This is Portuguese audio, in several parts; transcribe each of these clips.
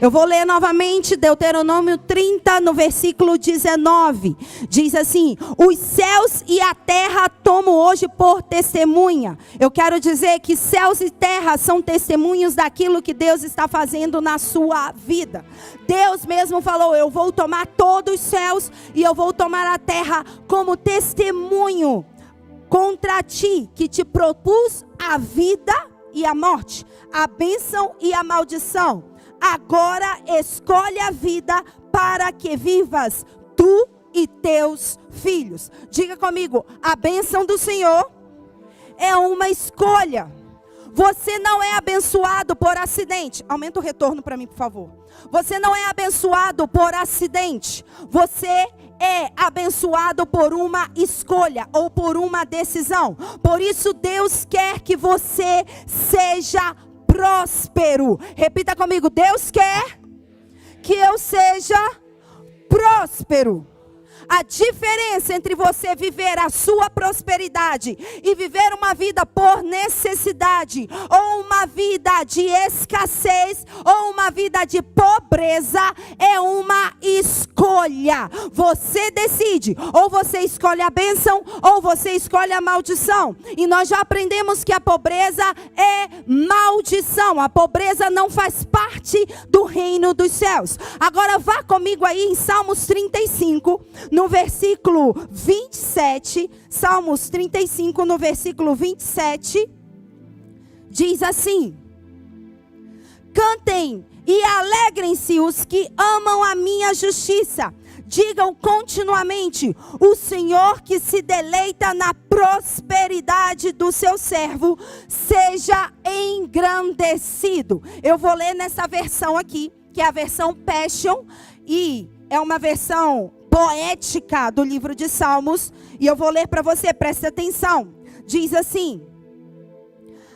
Eu vou ler novamente Deuteronômio 30, no versículo 19. Diz assim: os céus e a terra tomo hoje por testemunha. Eu quero dizer que céus e terra são testemunhos daquilo que Deus está fazendo na sua vida. Deus mesmo falou: eu vou tomar todos os céus e eu vou tomar a terra como testemunho contra ti, que te propus a vida e a morte, a bênção e a maldição. Agora escolhe a vida para que vivas tu e teus filhos. Diga comigo: a bênção do Senhor é uma escolha. Você não é abençoado por acidente. Aumenta o retorno para mim, por favor. Você não é abençoado por acidente. Você é abençoado por uma escolha ou por uma decisão. Por isso Deus quer que você seja próspero. Repita comigo: Deus quer que eu seja próspero. A diferença entre você viver a sua prosperidade e viver uma vida por necessidade, ou uma vida de escassez, ou uma vida de pobreza, é uma escolha. Você decide, ou você escolhe a bênção, ou você escolhe a maldição. E nós já aprendemos que a pobreza é maldição. A pobreza não faz parte do reino dos céus. Agora vá comigo aí em Salmos 35, no versículo 27, Salmos 35, no versículo 27, diz assim: cantem e alegrem-se os que amam a minha justiça. Digam continuamente: o Senhor que se deleita na prosperidade do seu servo, seja engrandecido. Eu vou ler nessa versão aqui, que é a versão Passion, e é uma versão poética do livro de Salmos, e eu vou ler para você, preste atenção. Diz assim: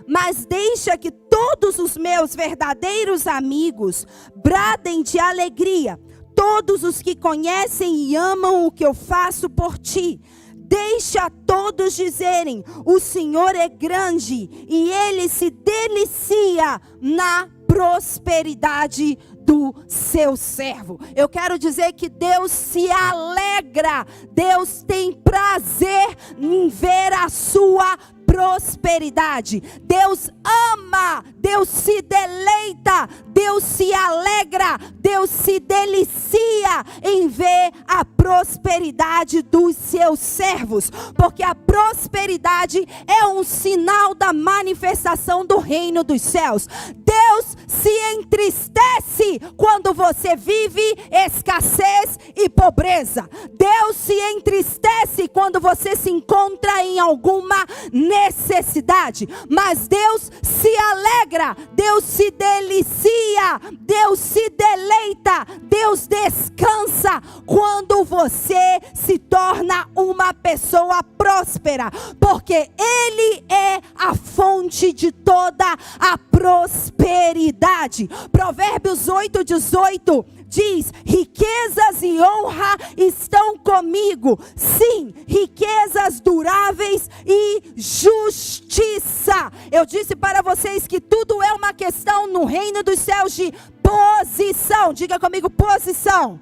mas deixa que todos os meus verdadeiros amigos bradem de alegria, todos os que conhecem e amam o que eu faço por ti. Deixa todos dizerem: o Senhor é grande e Ele se delicia na prosperidade do seu servo. Eu quero dizer que Deus se alegra, Deus tem prazer em ver a sua prosperidade. Deus ama, Deus se deleita, Deus se alegra, Deus se delicia em ver a prosperidade dos seus servos, porque a prosperidade é um sinal da manifestação do reino dos céus. Deus se entristece quando você vive escassez e pobreza. Deus se entristece quando você se encontra em alguma necessidade. Mas Deus se alegra, Deus se delicia, Deus se deleita, Deus descansa quando você se torna uma pessoa próspera, porque Ele é a fonte de toda a prosperidade. Provérbios 8:18 diz: riquezas e honra estão comigo, sim, riquezas duráveis e justiça. Eu disse para vocês que tudo é uma questão no reino dos céus de posição. Diga comigo: posição.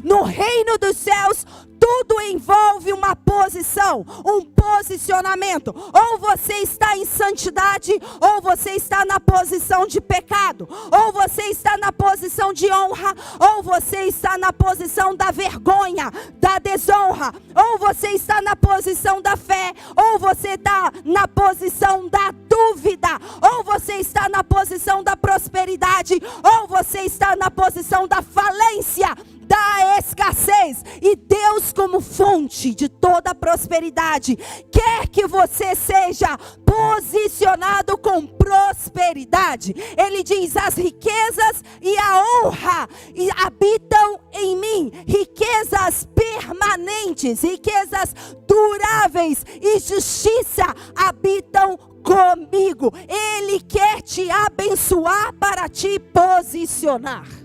No reino dos céus, tudo envolve uma posição, um posicionamento. Ou você está em santidade, ou você está na posição de pecado. Ou você está na posição de honra, ou você está na posição da vergonha, da desonra. Ou você está na posição da fé, ou você está na posição da dúvida. Ou você está na posição da prosperidade, ou você está na posição da falência, da escassez. E Deus, como fonte de toda a prosperidade, quer que você seja posicionado com prosperidade. Ele diz: as riquezas e a honra habitam em mim, riquezas permanentes, riquezas duráveis e justiça habitam comigo. Ele quer te abençoar para te posicionar.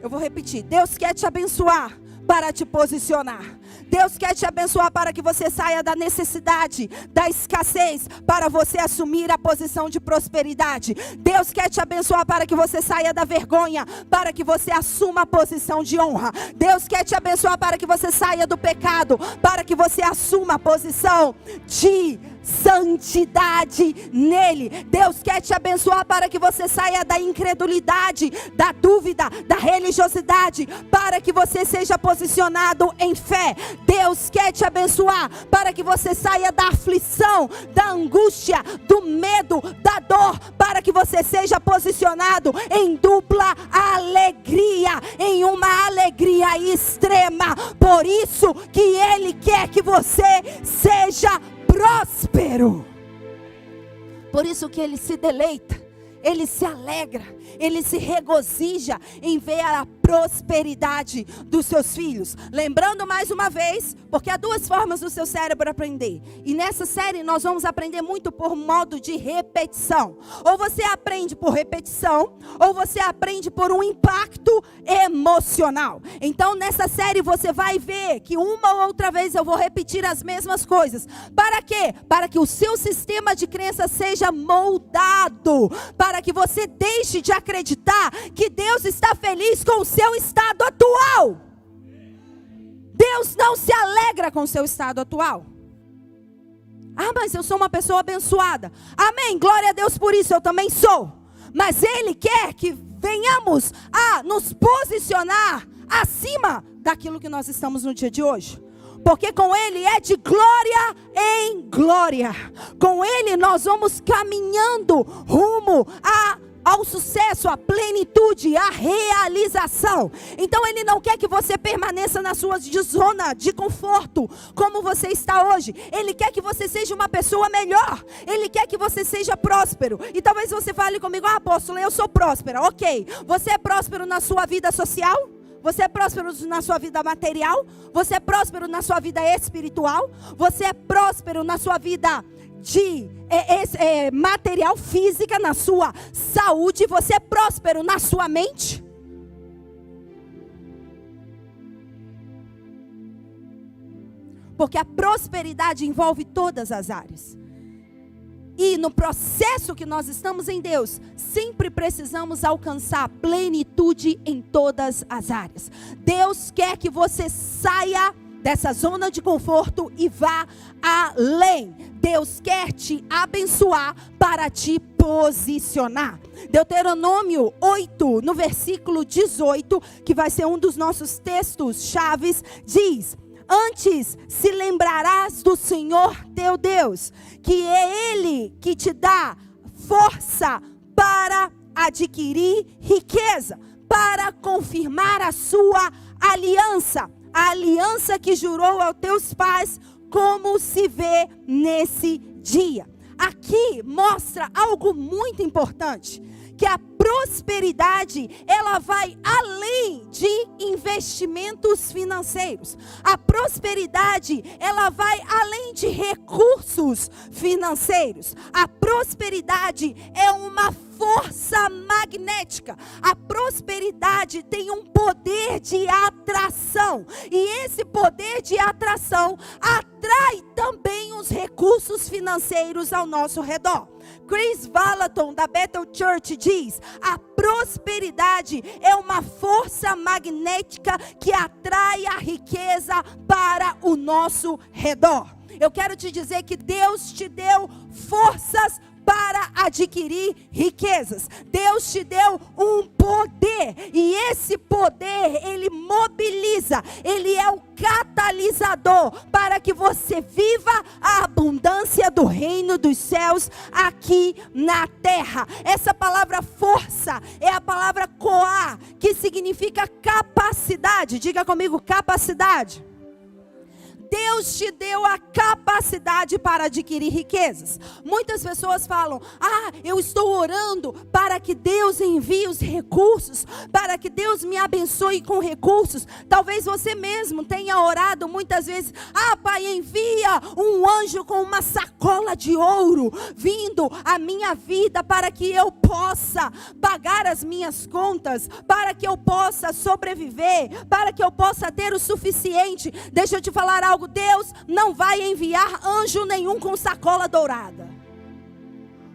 Eu vou repetir: Deus quer te abençoar para te posicionar. Deus quer te abençoar para que você saia da necessidade, da escassez, para você assumir a posição de prosperidade. Deus quer te abençoar para que você saia da vergonha, para que você assuma a posição de honra. Deus quer te abençoar para que você saia do pecado, para que você assuma a posição de santidade nele. Deus quer te abençoar para que você saia da incredulidade, da dúvida, da religiosidade, para que você seja posicionado em fé. Deus quer te abençoar para que você saia da aflição, da angústia, do medo, da dor, para que você seja posicionado em dupla alegria, em uma alegria extrema. Por isso que Ele quer que você seja próspero. Por isso que Ele se deleita, Ele se alegra, Ele se regozija em ver a prosperidade dos seus filhos. Lembrando mais uma vez, porque há duas formas do seu cérebro aprender. E nessa série nós vamos aprender muito por modo de repetição. Ou você aprende por repetição, ou você aprende por um impacto emocional. Então nessa série você vai ver que uma ou outra vez eu vou repetir as mesmas coisas. Para quê? Para que o seu sistema de crença seja moldado. Para que você deixe de acreditar que Deus está feliz com o seu estado atual. Deus não se alegra com o seu estado atual. Ah, mas eu sou uma pessoa abençoada. Amém, glória a Deus por isso, eu também sou. Mas Ele quer que venhamos a nos posicionar acima daquilo que nós estamos no dia de hoje. Porque com Ele é de glória em glória. Com Ele nós vamos caminhando rumo ao sucesso, à plenitude, à realização. Então Ele não quer que você permaneça na sua zona de conforto, como você está hoje. Ele quer que você seja uma pessoa melhor. Ele quer que você seja próspero. E talvez você fale comigo: ah, apóstolo, eu sou próspera. Ok, você é próspero na sua vida social? Você é próspero na sua vida material? Você é próspero na sua vida espiritual? Você é próspero na sua vida material, física, na sua saúde? Você é próspero na sua mente? Porque a prosperidade envolve todas as áreas. E no processo que nós estamos em Deus, sempre precisamos alcançar plenitude em todas as áreas. Deus quer que você saia dessa zona de conforto e vá além. Deus quer te abençoar para te posicionar. Deuteronômio 8, no versículo 18, que vai ser um dos nossos textos chaves, diz: antes se lembrarás do Senhor teu Deus, que é Ele que te dá força para adquirir riqueza, para confirmar a sua aliança, a aliança que jurou aos teus pais, como se vê nesse dia. Aqui mostra algo muito importante, que a prosperidade, ela vai além de investimentos financeiros. A prosperidade, ela vai além de recursos financeiros. A prosperidade é uma força magnética. A prosperidade tem um poder de atração. E esse poder de atração atrai também os recursos financeiros ao nosso redor. Chris Vallotton, da Bethel Church, diz: a prosperidade é uma força magnética que atrai a riqueza para o nosso redor. Eu quero te dizer que Deus te deu forças para adquirir riquezas. Deus te deu um poder, e esse poder, ele mobiliza, ele é o catalisador para que você viva a abundância do reino dos céus aqui na terra. Essa palavra força é a palavra koá, que significa capacidade. Diga comigo, capacidade. Deus te deu a capacidade para adquirir riquezas. Muitas pessoas falam: eu estou orando para que Deus envie os recursos, para que Deus me abençoe com recursos. Talvez você mesmo tenha orado muitas vezes: Pai, envia um anjo com uma sacola de ouro vindo à minha vida para que eu possa pagar as minhas contas, para que eu possa sobreviver, para que eu possa ter o suficiente. Deixa eu te falar algo: Deus não vai enviar anjo nenhum com sacola dourada,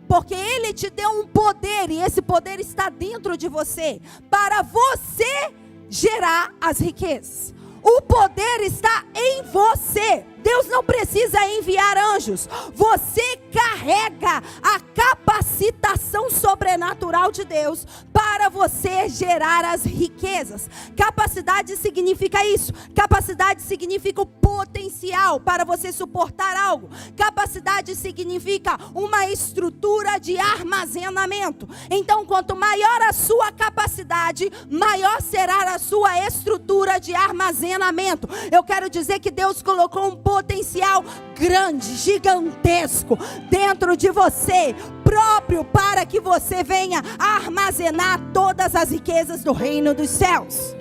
porque Ele te deu um poder, e esse poder está dentro de você, para você gerar as riquezas. O poder está em você. Deus não precisa enviar anjos. Você carrega a capacitação sobrenatural de Deus para você gerar as riquezas. Capacidade significa isso. Capacidade significa o potencial para você suportar algo. Capacidade significa uma estrutura de armazenamento. Então, quanto maior a sua capacidade, maior será a sua estrutura de armazenamento. Eu quero dizer que Deus colocou um potencial grande, gigantesco dentro de você, próprio para que você venha armazenar todas as riquezas do reino dos céus.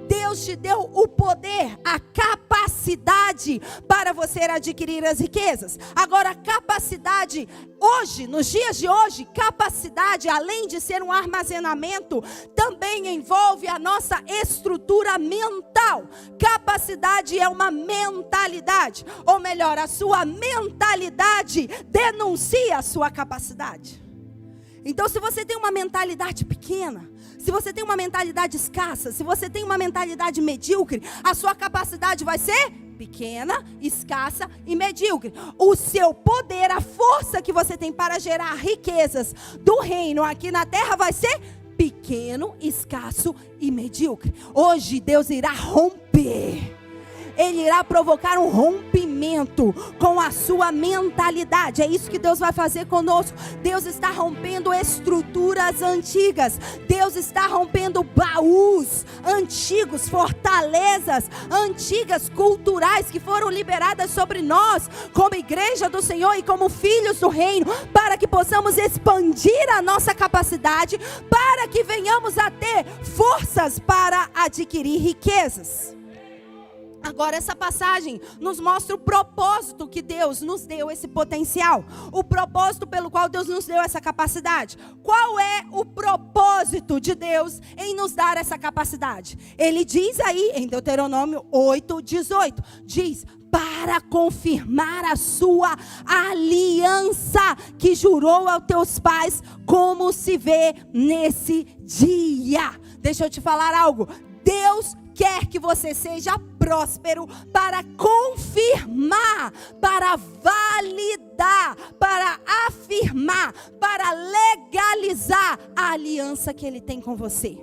Deus te deu o poder, a capacidade para você adquirir as riquezas. Agora, capacidade, hoje, nos dias de hoje, capacidade, além de ser um armazenamento, também envolve a nossa estrutura mental. Capacidade é uma mentalidade, ou melhor, a sua mentalidade denuncia a sua capacidade. Então, se você tem uma mentalidade pequena, se você tem uma mentalidade escassa, se você tem uma mentalidade medíocre, a sua capacidade vai ser pequena, escassa e medíocre. O seu poder, a força que você tem para gerar riquezas do reino aqui na terra vai ser pequeno, escasso e medíocre. Hoje Deus irá romper. Ele irá provocar um rompimento com a sua mentalidade. É isso que Deus vai fazer conosco. Deus está rompendo estruturas antigas. Deus está rompendo baús antigos, fortalezas antigas, culturais, que foram liberadas sobre nós, como igreja do Senhor e como filhos do reino, para que possamos expandir a nossa capacidade, para que venhamos a ter forças para adquirir riquezas. Agora, essa passagem nos mostra o propósito que Deus nos deu, esse potencial. O propósito pelo qual Deus nos deu essa capacidade. Qual é o propósito de Deus em nos dar essa capacidade? Ele diz aí em Deuteronômio 8:18, diz: para confirmar a sua aliança que jurou aos teus pais, como se vê nesse dia. Deixa eu te falar algo. Deus quer que você seja próspero para confirmar, para validar, para afirmar, para legalizar a aliança que Ele tem com você.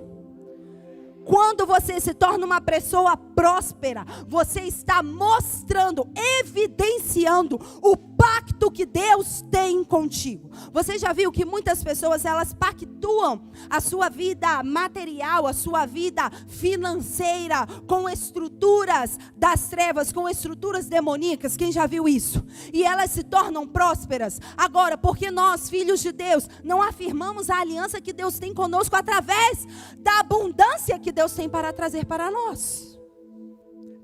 Quando você se torna uma pessoa próspera, você está mostrando, evidenciando o pacto que Deus tem contigo. Você já viu que muitas pessoas, elas pactuam a sua vida material, a sua vida financeira com estruturas das trevas, com estruturas demoníacas? Quem já viu isso? E elas se tornam prósperas. Agora, porque nós, filhos de Deus, não afirmamos a aliança que Deus tem conosco através da abundância que Deus tem para trazer para nós.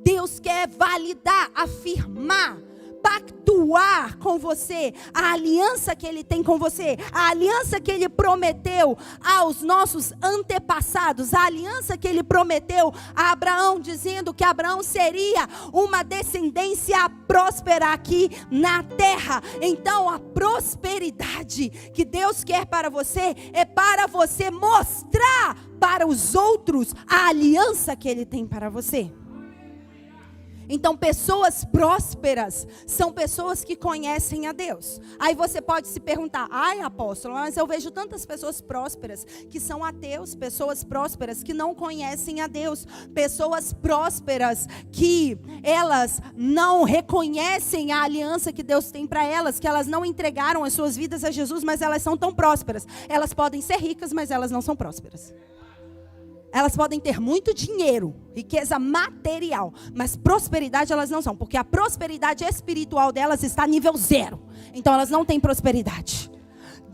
Deus quer validar, afirmar, pactuar com você a aliança que Ele tem com você, a aliança que Ele prometeu aos nossos antepassados, a aliança que Ele prometeu a Abraão, dizendo que Abraão seria uma descendência próspera aqui na terra. Então, a prosperidade que Deus quer para você é para você mostrar para os outros a aliança que Ele tem para você. Então, pessoas prósperas são pessoas que conhecem a Deus. Aí você pode se perguntar: ai, apóstolo, mas eu vejo tantas pessoas prósperas que são ateus, pessoas prósperas que não conhecem a Deus, pessoas prósperas que elas não reconhecem a aliança que Deus tem para elas, que elas não entregaram as suas vidas a Jesus, mas elas são tão prósperas. Elas podem ser ricas, mas elas não são prósperas. Elas podem ter muito dinheiro, riqueza material, mas prosperidade elas não são, porque a prosperidade espiritual delas está nível 0. Então elas não têm prosperidade.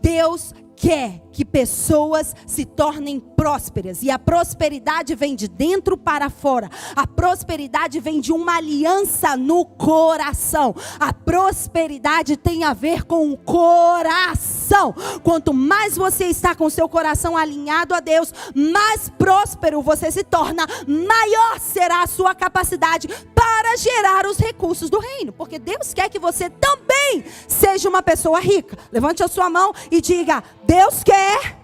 Deus quer que pessoas se tornem prósperas. E a prosperidade vem de dentro para fora. A prosperidade vem de uma aliança no coração. A prosperidade tem a ver com o coração. Quanto mais você está com o seu coração alinhado a Deus, mais próspero você se torna, maior será a sua capacidade para gerar os recursos do reino. Porque Deus quer que você também seja uma pessoa rica. Levante a sua mão e diga: Deus quer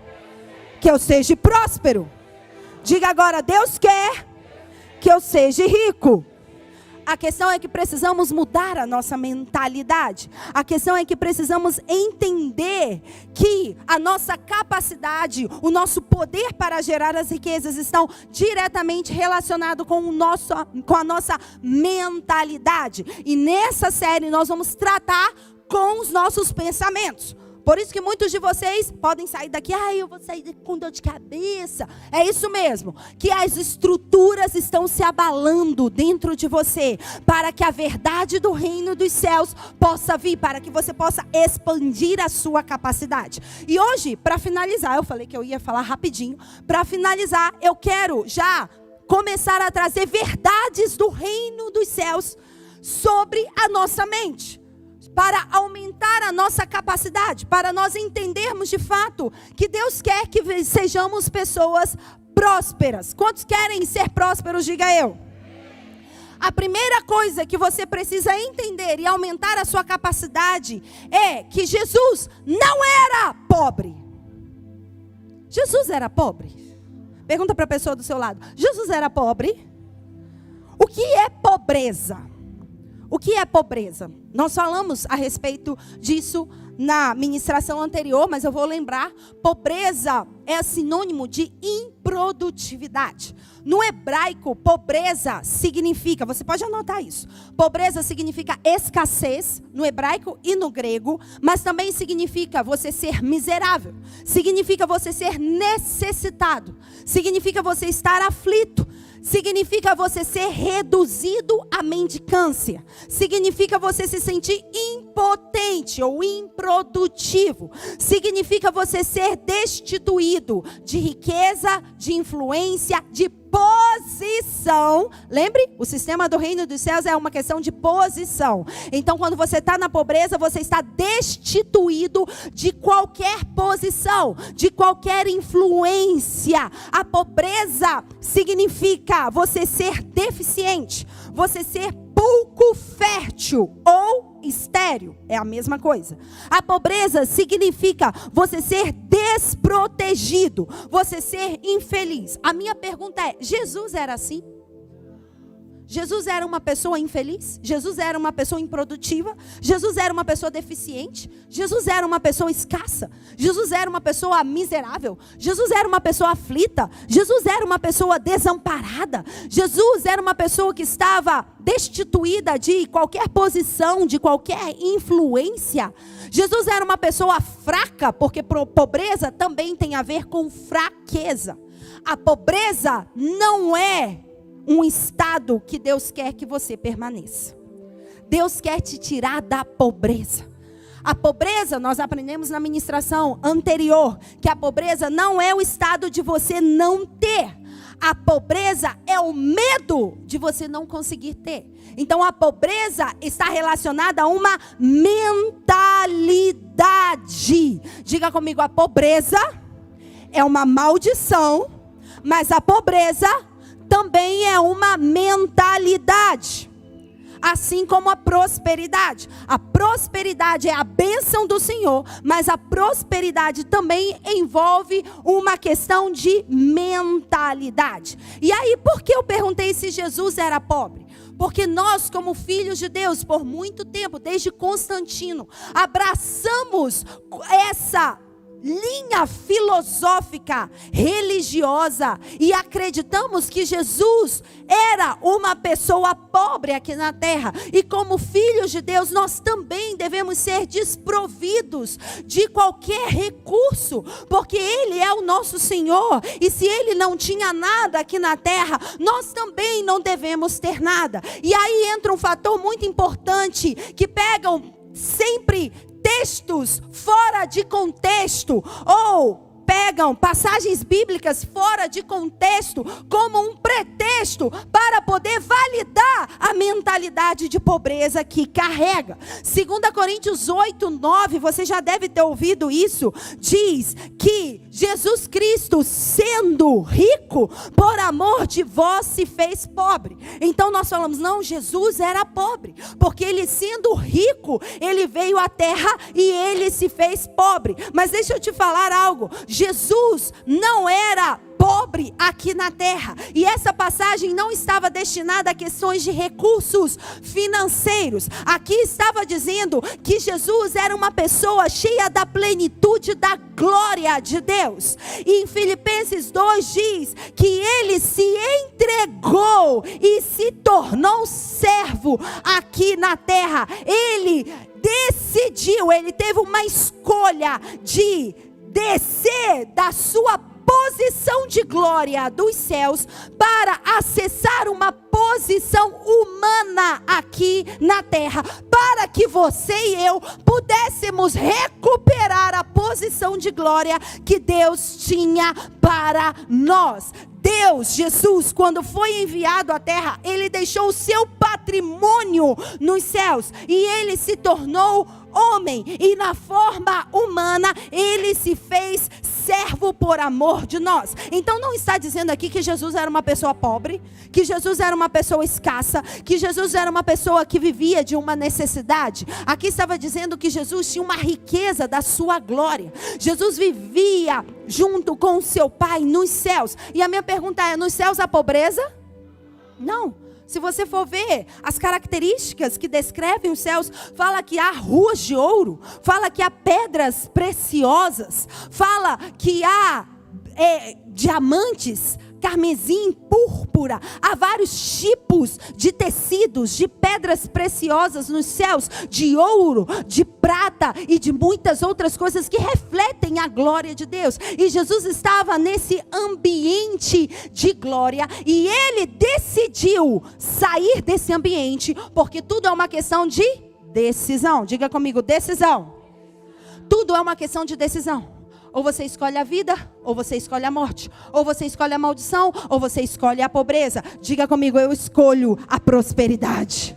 que eu seja próspero. Diga agora: Deus quer que eu seja rico. A questão é que precisamos mudar a nossa mentalidade. A questão é que precisamos entender que a nossa capacidade, o nosso poder para gerar as riquezas estão diretamente relacionados com a nossa mentalidade. E nessa série nós vamos tratar com os nossos pensamentos. Por isso que muitos de vocês podem sair daqui: eu vou sair com dor de cabeça. É isso mesmo, que as estruturas estão se abalando dentro de você, para que a verdade do reino dos céus possa vir, para que você possa expandir a sua capacidade. E hoje, para finalizar, eu falei que eu ia falar rapidinho. Para finalizar, eu quero já começar a trazer verdades do reino dos céus sobre a nossa mente, para aumentar a nossa capacidade, para nós entendermos de fato que Deus quer que sejamos pessoas prósperas. Quantos querem ser prósperos? Diga eu. A primeira coisa que você precisa entender e aumentar a sua capacidade é que Jesus não era pobre. Jesus era pobre? Pergunta para a pessoa do seu lado: Jesus era pobre? O que é pobreza? O que é pobreza? Nós falamos a respeito disso na ministração anterior, mas eu vou lembrar. Pobreza é sinônimo de improdutividade. No hebraico, pobreza significa, você pode anotar isso, pobreza significa escassez no hebraico e no grego, mas também significa você ser miserável, significa você ser necessitado, significa você estar aflito, significa você ser reduzido à mendicância, significa você se sentir impotente ou improdutivo, significa você ser destituído de riqueza, de influência, de posição. Lembre, o sistema do reino dos céus é uma questão de posição. Então, quando você está na pobreza, você está destituído de qualquer posição, de qualquer influência. A pobreza significa você ser deficiente, você ser pouco fértil ou estéril, é a mesma coisa. A pobreza significa você ser desprotegido, você ser infeliz. A minha pergunta é: Jesus era assim? Jesus era uma pessoa infeliz? Jesus era uma pessoa improdutiva? Jesus era uma pessoa deficiente? Jesus era uma pessoa escassa? Jesus era uma pessoa miserável? Jesus era uma pessoa aflita? Jesus era uma pessoa desamparada? Jesus era uma pessoa que estava destituída de qualquer posição, de qualquer influência? Jesus era uma pessoa fraca, porque pobreza também tem a ver com fraqueza. A pobreza não é um estado que Deus quer que você permaneça. Deus quer te tirar da pobreza. A pobreza, nós aprendemos na ministração anterior, que a pobreza não é o estado de você não ter. A pobreza é o medo de você não conseguir ter. Então a pobreza está relacionada a uma mentalidade. Diga comigo: a pobreza é uma maldição, mas a pobreza também é uma mentalidade, assim como a prosperidade. A prosperidade é a bênção do Senhor, mas a prosperidade também envolve uma questão de mentalidade. E aí, por que eu perguntei se Jesus era pobre? Porque nós, como filhos de Deus, por muito tempo, desde Constantino, abraçamos essa linha filosófica, religiosa, e acreditamos que Jesus era uma pessoa pobre aqui na terra, e como filhos de Deus, nós também devemos ser desprovidos de qualquer recurso, porque Ele é o nosso Senhor, e se Ele não tinha nada aqui na terra, nós também não devemos ter nada. E aí entra um fator muito importante, que pegam sempre textos fora de contexto, ou pegam passagens bíblicas fora de contexto como um pretexto para poder validar a mentalidade de pobreza que carrega. 2 Coríntios 8:9, você já deve ter ouvido isso, diz que Jesus Cristo, sendo rico, por amor de vós se fez pobre. Então nós falamos, não, Jesus era pobre, porque Ele sendo rico, Ele veio à terra e Ele se fez pobre. Mas deixa eu te falar algo, Jesus não era pobre aqui na terra, e essa passagem não estava destinada a questões de recursos financeiros. Aqui estava dizendo que Jesus era uma pessoa cheia da plenitude da glória de Deus. E em Filipenses 2 diz que Ele se entregou e se tornou servo aqui na terra. Ele decidiu, Ele teve uma escolha de descer da sua posição de glória dos céus para acessar uma posição humana aqui na terra, para que você e eu pudéssemos recuperar a posição de glória que Deus tinha para nós. Deus, Jesus, quando foi enviado à terra, Ele deixou o seu patrimônio nos céus, e Ele se tornou homem, e na forma humana Ele se fez servo por amor de nós. Então não está dizendo aqui que Jesus era uma pessoa pobre, que Jesus era uma pessoa escassa, que Jesus era uma pessoa que vivia de uma necessidade. Aqui estava dizendo que Jesus tinha uma riqueza da sua glória. Jesus vivia junto com o seu Pai nos céus. E a minha pergunta é, nos céus há pobreza? Não. Se você for ver as características que descrevem os céus, fala que há ruas de ouro, fala que há pedras preciosas, fala que há diamantes, carmesim, púrpura, há vários tipos de tecidos, de pedras preciosas nos céus, de ouro, de prata e de muitas outras coisas que refletem a glória de Deus. E Jesus estava nesse ambiente de glória, e Ele decidiu sair desse ambiente, porque tudo é uma questão de decisão. Diga comigo, decisão. Tudo é uma questão de decisão. Ou você escolhe a vida, ou você escolhe a morte. Ou você escolhe a maldição, ou você escolhe a pobreza. Diga comigo, eu escolho a prosperidade.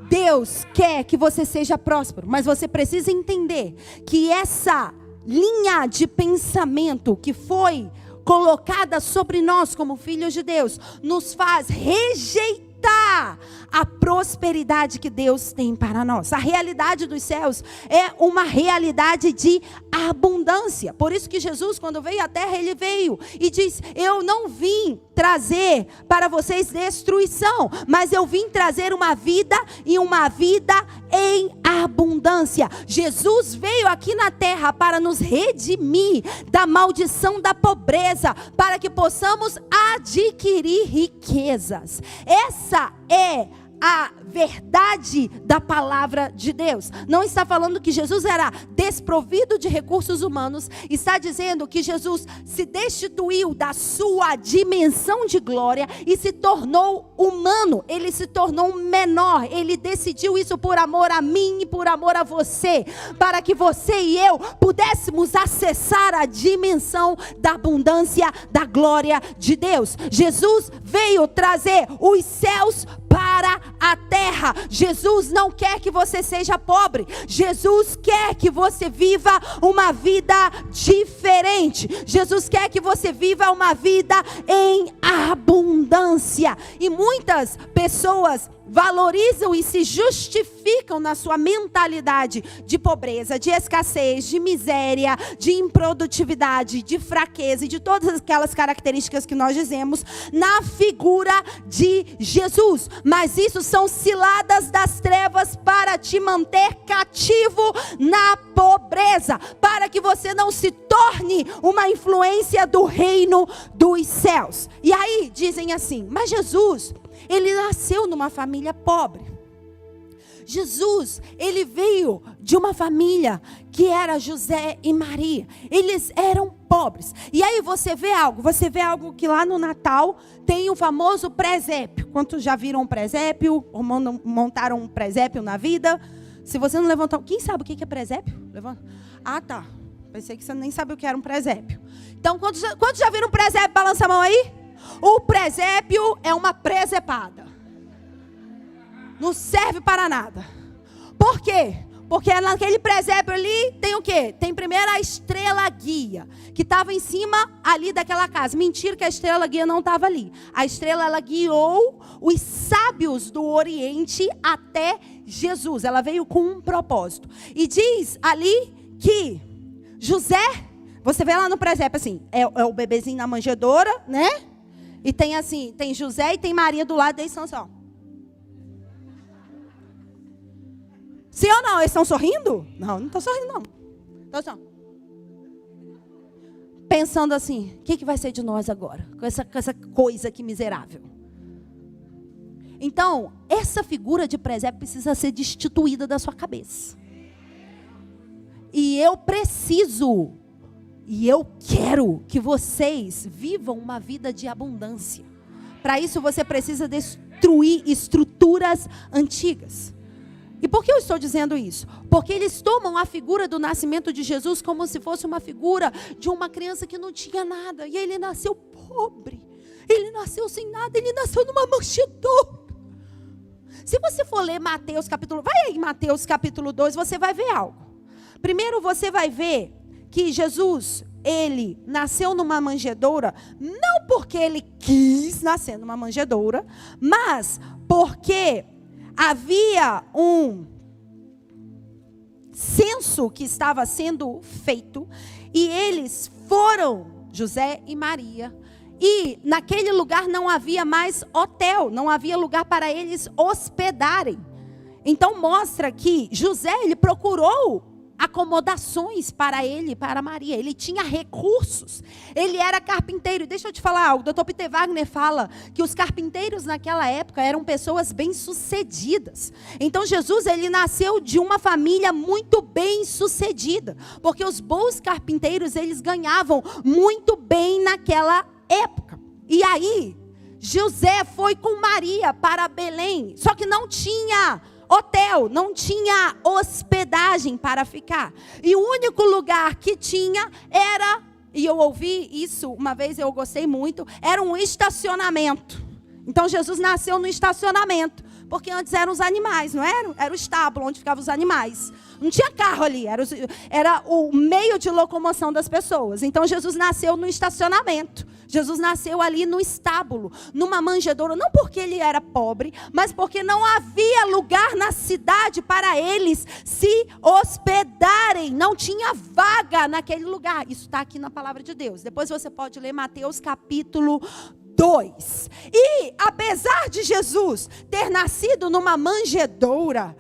Deus quer que você seja próspero, mas você precisa entender que essa linha de pensamento que foi colocada sobre nós como filhos de Deus, nos faz rejeitar a prosperidade que Deus tem para nós. A realidade dos céus é uma realidade de abundância. Por isso que Jesus, quando veio à terra, Ele veio e diz, eu não vim trazer para vocês destruição, mas eu vim trazer uma vida, e uma vida em abundância. Jesus veio aqui na terra para nos redimir da maldição da pobreza, para que possamos adquirir riquezas. Essa é a verdade da palavra de Deus. Não está falando que Jesus era desprovido de recursos humanos. Está dizendo que Jesus se destituiu da sua dimensão de glória e se tornou humano. Ele se tornou menor. Ele decidiu isso por amor a mim e por amor a você, para que você e eu pudéssemos acessar a dimensão da abundância da glória de Deus. Jesus veio trazer os céus para a terra. Jesus não quer que você seja pobre. Jesus quer que você viva uma vida diferente. Jesus quer que você viva uma vida em abundância. E muitas pessoas valorizam e se justificam na sua mentalidade de pobreza, de escassez, de miséria, de improdutividade, de fraqueza e de todas aquelas características que nós dizemos na figura de Jesus. Mas isso são ciladas das trevas para te manter cativo na pobreza, para que você não se torne uma influência do reino dos céus. E aí dizem assim: mas Jesus, ele nasceu numa família pobre. Jesus, ele veio de uma família que era José e Maria. Eles eram pobres. E aí você vê algo que lá no Natal tem o famoso presépio. Quantos já viram um presépio? Ou montaram um presépio na vida? Se você não levantou, quem sabe o que é presépio? Levanta. Ah, tá. Pensei que você nem sabia o que era um presépio. Então, quantos já viram um presépio? Balança a mão aí. O presépio é uma presepada. Não serve para nada. Por quê? Porque naquele presépio ali tem o quê? Tem primeiro a estrela guia, que estava em cima ali daquela casa. Mentira que a estrela guia não estava ali. A estrela, ela guiou os sábios do Oriente até Jesus. Ela veio com um propósito. E diz ali que José, você vê lá no presépio assim, é o bebezinho na manjedoura, né? E tem assim, tem José e tem Maria do lado, eles são só. Sim ou não? Eles estão sorrindo? Não, não estão sorrindo não. Estão só pensando assim, o que vai ser de nós agora? Com essa coisa aqui miserável. Então, essa figura de presépio precisa ser destituída da sua cabeça. E eu preciso, e eu quero que vocês vivam uma vida de abundância. Para isso você precisa destruir estruturas antigas. E por que eu estou dizendo isso? Porque eles tomam a figura do nascimento de Jesus como se fosse uma figura de uma criança que não tinha nada. E ele nasceu pobre. Ele nasceu sem nada. Ele nasceu numa manjedoura. Se você for ler Mateus capítulo... Vai aí em Mateus capítulo 2, você vai ver algo. Primeiro você vai ver que Jesus, ele nasceu numa manjedoura, não porque ele quis nascer numa manjedoura, mas porque havia um censo que estava sendo feito, e eles foram, José e Maria, e naquele lugar não havia mais hotel, não havia lugar para eles hospedarem. Então mostra que José, ele procurou acomodações para ele e para Maria. Ele tinha recursos. Ele era carpinteiro. Deixa eu te falar algo. O Dr. Peter Wagner fala que os carpinteiros naquela época eram pessoas bem-sucedidas. Então Jesus, ele nasceu de uma família muito bem-sucedida. Porque os bons carpinteiros, eles ganhavam muito bem naquela época. E aí, José foi com Maria para Belém. Só que não tinha hotel, não tinha hospedagem para ficar. E o único lugar que tinha era, e eu ouvi isso uma vez, eu gostei muito, era um estacionamento. Então Jesus nasceu no estacionamento, porque antes eram os animais, não era? Era o estábulo onde ficavam os animais. Não tinha carro ali, era o meio de locomoção das pessoas. Então Jesus nasceu no estacionamento. Jesus nasceu ali no estábulo, numa manjedoura, não porque ele era pobre, mas porque não havia lugar na cidade para eles se hospedarem. Não tinha vaga naquele lugar. Isso está aqui na palavra de Deus. Depois você pode ler Mateus capítulo 2. E apesar de Jesus ter nascido numa manjedoura,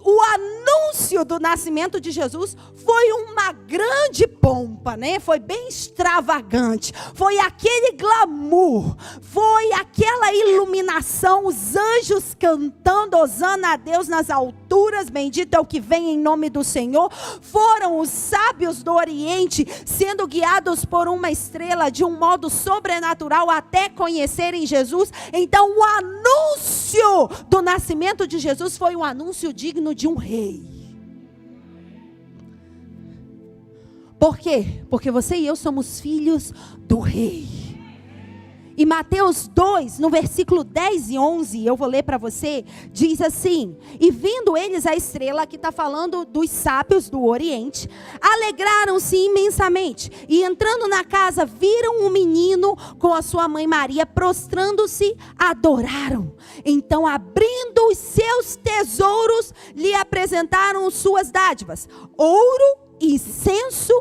o anúncio do nascimento de Jesus foi uma grande pompa, né? Foi bem extravagante. Foi aquele glamour, foi aquela iluminação, os anjos cantando hosana a Deus nas alturas, bendito é o que vem em nome do Senhor. Foram os sábios do Oriente sendo guiados por uma estrela de um modo sobrenatural até conhecerem Jesus. Então o anúncio do nascimento de Jesus foi um anúncio digno de um rei. Por quê? Porque você e eu somos filhos do rei. E Mateus 2, no versículo 10 e 11, eu vou ler para você, diz assim: e vendo eles a estrela, que está falando dos sábios do Oriente, alegraram-se imensamente, e entrando na casa, viram um menino com a sua mãe Maria, prostrando-se, adoraram. Então, abrindo os seus tesouros, lhe apresentaram suas dádivas: ouro, incenso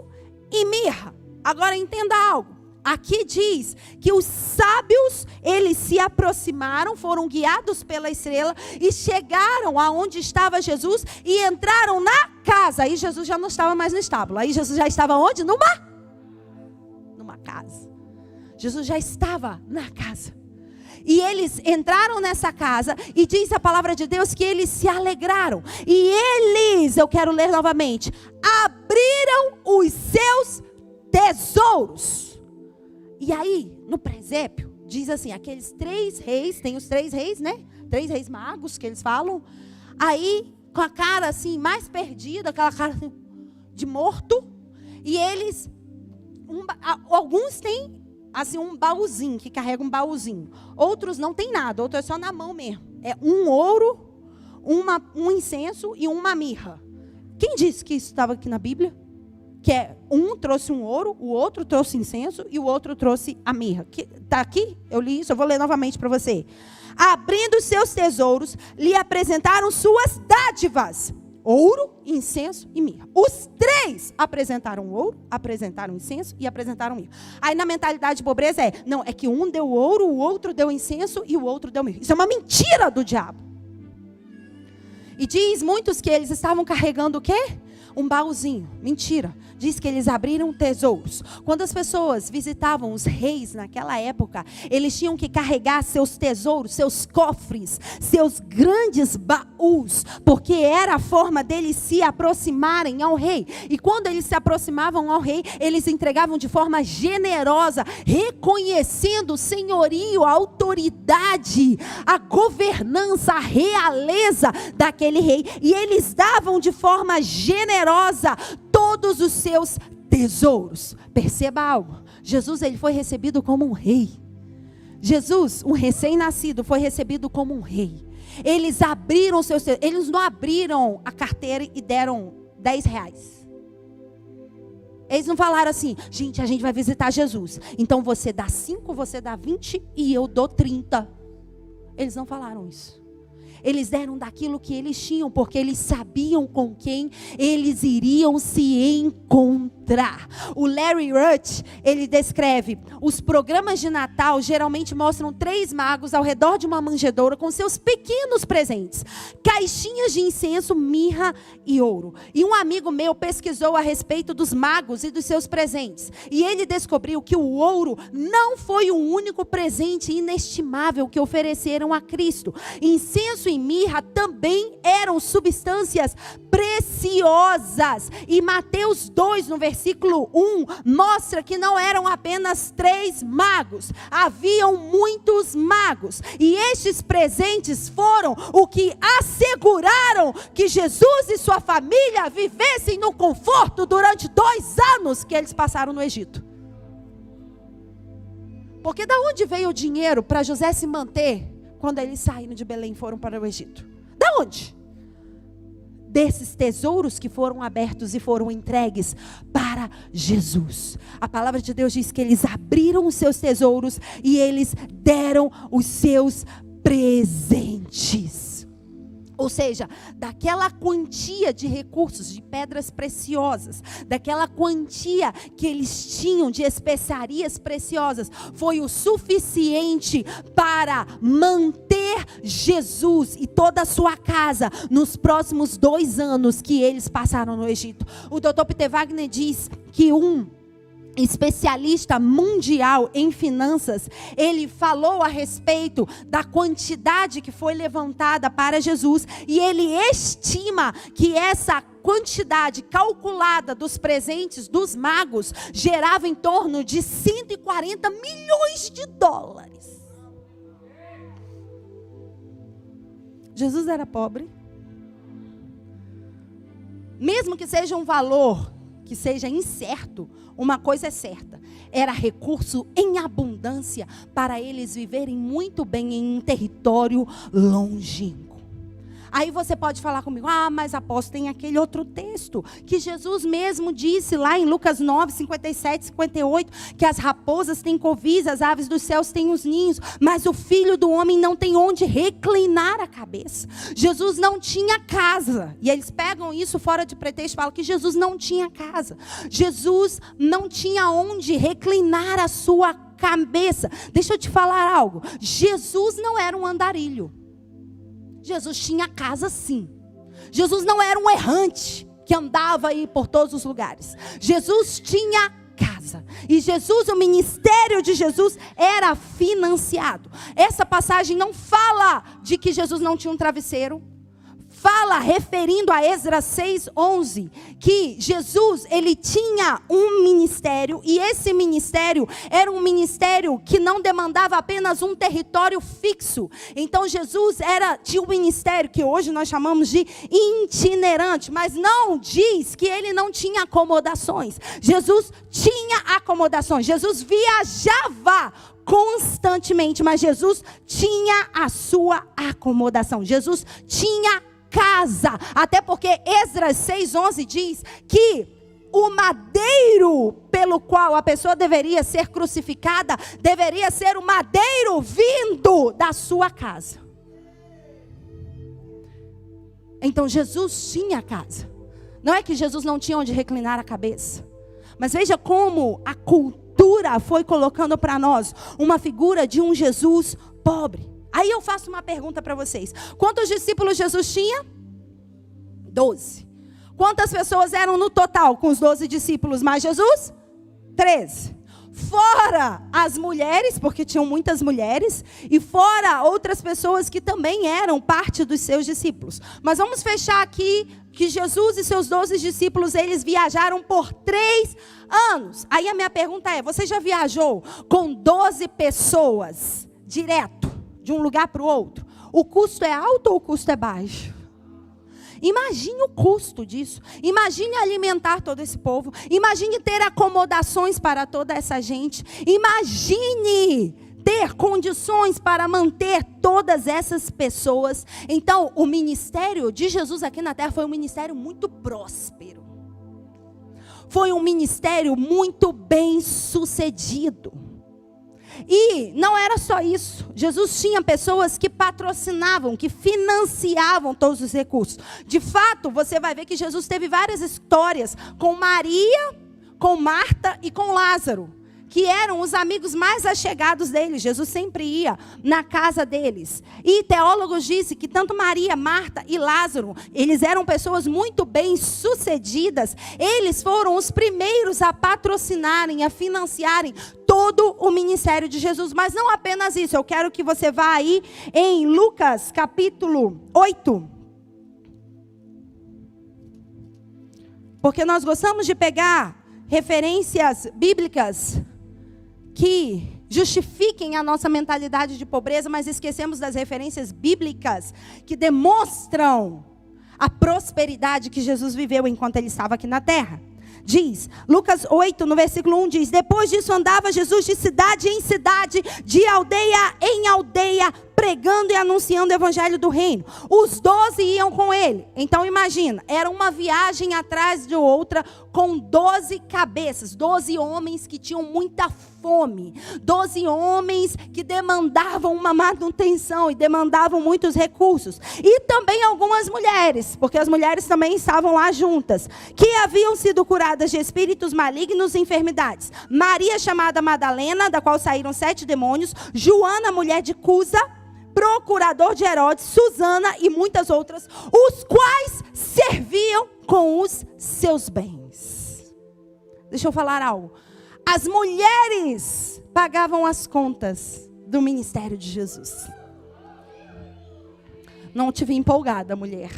e mirra. Agora entenda algo. Aqui diz que os sábios, eles se aproximaram, foram guiados pela estrela e chegaram aonde estava Jesus e entraram na casa. Aí Jesus já não estava mais no estábulo. Aí Jesus já estava onde? Numa casa. Jesus já estava na casa. E eles entraram nessa casa e diz a palavra de Deus que eles se alegraram. E eles, eu quero ler novamente, abriram os seus tesouros. E aí, no presépio, diz assim, aqueles 3 reis, tem os 3 reis, né? 3 reis magos que eles falam. Aí, com a cara assim, mais perdida, aquela cara assim, de morto. E eles, alguns têm assim um baúzinho, que carrega um baúzinho. Outros não tem nada, outros é só na mão mesmo. É um ouro, um incenso e uma mirra. Quem disse que isso estava aqui na Bíblia? Que um trouxe um ouro, o outro trouxe incenso e o outro trouxe a mirra. Está aqui? Eu li isso, eu vou ler novamente para você. Abrindo seus tesouros, lhe apresentaram suas dádivas: ouro, incenso e mirra. Os 3 apresentaram ouro, apresentaram incenso e apresentaram mirra. Aí na mentalidade de pobreza não, é que um deu ouro, o outro deu incenso e o outro deu mirra. Isso é uma mentira do diabo. E diz muitos que eles estavam carregando o quê? Um baúzinho. Mentira. Diz que eles abriram tesouros. Quando as pessoas visitavam os reis naquela época, eles tinham que carregar seus tesouros, seus cofres, seus grandes baús, porque era a forma deles se aproximarem ao rei. E quando eles se aproximavam ao rei, eles entregavam de forma generosa, reconhecendo o senhorio, a autoridade, a governança, a realeza daquele rei. E eles davam de forma generosa todos os seus tesouros. Perceba algo. Jesus, ele foi recebido como um rei. Jesus, um recém-nascido, foi recebido como um rei. Eles abriram seus tesouros. Eles não abriram a carteira e deram 10 reais. Eles não falaram assim: gente, a gente vai visitar Jesus, então você dá 5, você dá 20 e eu dou 30. Eles não falaram isso. Eles deram daquilo que eles tinham, porque eles sabiam com quem eles iriam se encontrar. O Larry Ruth, ele descreve: os programas de Natal geralmente mostram 3 magos ao redor de uma manjedoura com seus pequenos presentes, caixinhas de incenso, mirra e ouro. E um amigo meu pesquisou a respeito dos magos e dos seus presentes, e ele descobriu que o ouro não foi o único presente inestimável que ofereceram a Cristo. Incenso e mirra também eram substâncias preciosas. E Mateus 2, no versículo 1, mostra que não eram apenas 3 magos, haviam muitos magos. E estes presentes foram o que asseguraram que Jesus e sua família vivessem no conforto durante 2 anos que eles passaram no Egito. Porque da onde veio o dinheiro para José se manter quando eles saíram de Belém e foram para o Egito? Da onde? Desses tesouros que foram abertos e foram entregues para Jesus. A palavra de Deus diz que eles abriram os seus tesouros e eles deram os seus presentes. Ou seja, daquela quantia de recursos, de pedras preciosas, daquela quantia que eles tinham de especiarias preciosas, foi o suficiente para manter Jesus e toda a sua casa nos próximos 2 anos que eles passaram no Egito. O Dr. Peter Wagner diz que especialista mundial em finanças, ele falou a respeito da quantidade que foi levantada para Jesus, e ele estima que essa quantidade calculada dos presentes dos magos gerava em torno de 140 milhões de dólares. Jesus era pobre. Mesmo que seja um valor que seja incerto, uma coisa é certa: era recurso em abundância para eles viverem muito bem em um território longínquo. Aí você pode falar comigo, mas apóstolo, tem aquele outro texto, que Jesus mesmo disse lá em Lucas 9, 57, 58, que as raposas têm covis, as aves dos céus têm os ninhos, mas o Filho do Homem não tem onde reclinar a cabeça. Jesus não tinha casa, e eles pegam isso fora de pretexto, falam que Jesus não tinha casa. Jesus não tinha onde reclinar a sua cabeça. Deixa eu te falar algo, Jesus não era um andarilho. Jesus tinha casa sim. Jesus não era um errante que andava aí por todos os lugares. Jesus tinha casa. E Jesus, o ministério de Jesus era financiado. Essa passagem não fala de que Jesus não tinha um travesseiro. Fala, referindo a Esdras 6:11, que Jesus, ele tinha um ministério, e esse ministério era um ministério que não demandava apenas um território fixo. Então Jesus tinha um ministério que hoje nós chamamos de itinerante, mas não diz que ele não tinha acomodações. Jesus tinha acomodações, Jesus viajava constantemente, mas Jesus tinha a sua acomodação, Jesus tinha casa, até porque Esdras 6:11 diz que o madeiro pelo qual a pessoa deveria ser crucificada, deveria ser o madeiro vindo da sua casa. Então Jesus tinha casa. Não é que Jesus não tinha onde reclinar a cabeça, mas veja como a cultura foi colocando para nós uma figura de um Jesus pobre. Aí eu faço uma pergunta para vocês. Quantos discípulos Jesus tinha? 12. Quantas pessoas eram no total com os 12 discípulos mais Jesus? 13. Fora as mulheres, porque tinham muitas mulheres, e fora outras pessoas que também eram parte dos seus discípulos. Mas vamos fechar aqui que Jesus e seus 12 discípulos, eles viajaram por 3 anos. Aí a minha pergunta é, você já viajou com 12 pessoas direto de um lugar para o outro? O custo é alto ou o custo é baixo? Imagine o custo disso. Imagine alimentar todo esse povo. Imagine ter acomodações para toda essa gente. Imagine ter condições para manter todas essas pessoas. Então, o ministério de Jesus aqui na terra foi um ministério muito próspero. Foi um ministério muito bem sucedido. E não era só isso. Jesus tinha pessoas que patrocinavam, que financiavam todos os recursos. De fato, você vai ver que Jesus teve várias histórias com Maria, com Marta e com Lázaro, que eram os amigos mais achegados deles. Jesus sempre ia na casa deles. E teólogos dizem que tanto Maria, Marta e Lázaro, eles eram pessoas muito bem sucedidas. Eles foram os primeiros a patrocinarem, a financiarem todo o ministério de Jesus. Mas não apenas isso. Eu quero que você vá aí em Lucas capítulo 8. Porque nós gostamos de pegar referências bíblicas que justifiquem a nossa mentalidade de pobreza, mas esquecemos das referências bíblicas que demonstram a prosperidade que Jesus viveu enquanto ele estava aqui na terra. Diz, Lucas 8, no versículo 1 diz, depois disso andava Jesus de cidade em cidade, de aldeia em aldeia, pregando e anunciando o evangelho do reino. Os 12 iam com ele. Então imagina, era uma viagem atrás de outra, com 12 cabeças, 12 homens que tinham muita fome, 12 homens que demandavam uma manutenção e demandavam muitos recursos. E também algumas mulheres, porque as mulheres também estavam lá juntas, que haviam sido curadas de espíritos malignos e enfermidades. Maria, chamada Madalena, da qual saíram 7 demônios, Joana, mulher de Cusa, procurador de Herodes, Susana e muitas outras, os quais serviam com os seus bens. Deixa eu falar algo. As mulheres pagavam as contas do ministério de Jesus. Não te vi empolgada, mulher.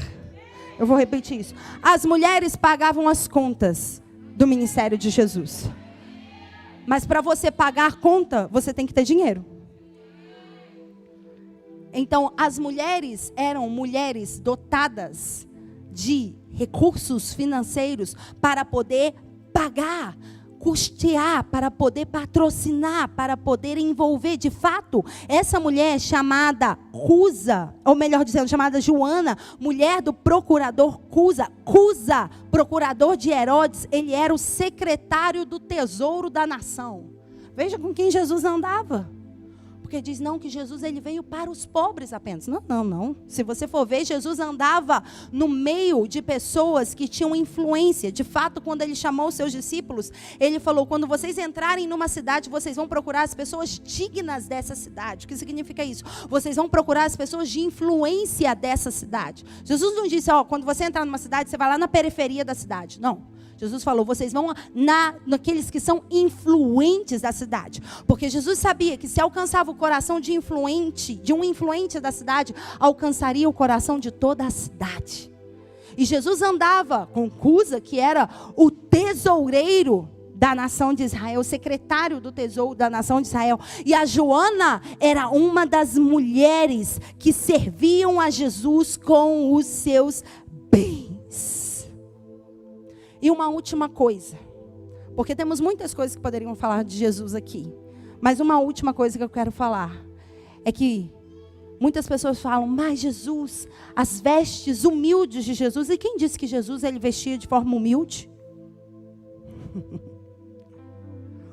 Eu vou repetir isso. As mulheres pagavam as contas do ministério de Jesus. Mas para você pagar a conta, você tem que ter dinheiro. Então, as mulheres eram mulheres dotadas de recursos financeiros para poder pagar custear, para poder patrocinar, para poder envolver. De fato, essa mulher chamada Cusa, ou melhor dizendo, chamada Joana, mulher do procurador Cusa, procurador de Herodes, ele era o secretário do tesouro da nação. Veja com quem Jesus andava. Porque diz não que Jesus ele veio para os pobres apenas. Não. Se você for ver, Jesus andava no meio de pessoas que tinham influência. De fato, quando ele chamou os seus discípulos, ele falou, quando vocês entrarem numa cidade, vocês vão procurar as pessoas dignas dessa cidade. O que significa isso? Vocês vão procurar as pessoas de influência dessa cidade. Jesus não disse, quando você entrar numa cidade, você vai lá na periferia da cidade. Não. Jesus falou, vocês vão naqueles que são influentes da cidade. Porque Jesus sabia que se alcançava o coração de um influente da cidade, alcançaria o coração de toda a cidade. E Jesus andava com Cusa, que era o tesoureiro da nação de Israel, o secretário do tesouro da nação de Israel. E a Joana era uma das mulheres que serviam a Jesus com os seus bens. E uma última coisa, porque temos muitas coisas que poderiam falar de Jesus aqui, mas uma última coisa que eu quero falar, é que muitas pessoas falam, mas Jesus, as vestes humildes de Jesus, e quem disse que Jesus ele vestia de forma humilde?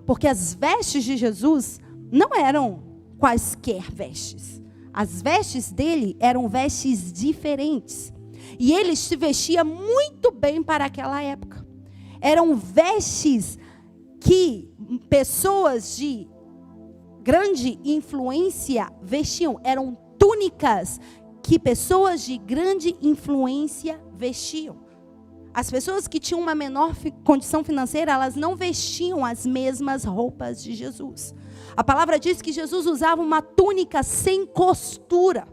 Porque as vestes de Jesus não eram quaisquer vestes, as vestes dele eram vestes diferentes. E ele se vestia muito bem para aquela época. Eram vestes que pessoas de grande influência vestiam. Eram túnicas que pessoas de grande influência vestiam. As pessoas que tinham uma menor condição financeira, elas não vestiam as mesmas roupas de Jesus. A palavra diz que Jesus usava uma túnica sem costura.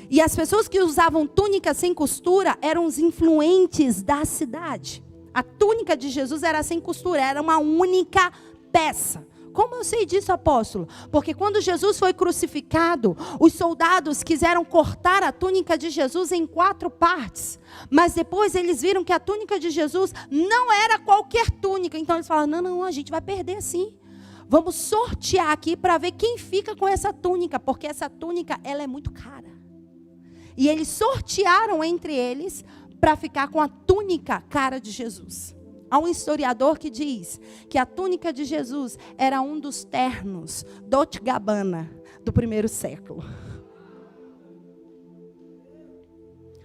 E as pessoas que usavam túnica sem costura eram os influentes da cidade. A túnica de Jesus era sem costura, era uma única peça. Como eu sei disso, apóstolo? Porque quando Jesus foi crucificado, os soldados quiseram cortar a túnica de Jesus em 4 partes. Mas depois eles viram que a túnica de Jesus não era qualquer túnica. Então eles falaram, não, a gente vai perder sim. Vamos sortear aqui para ver quem fica com essa túnica. Porque essa túnica, ela é muito cara. E eles sortearam entre eles para ficar com a túnica cara de Jesus. Há um historiador que diz que a túnica de Jesus era um dos ternos Dolce & Gabbana do 1º século.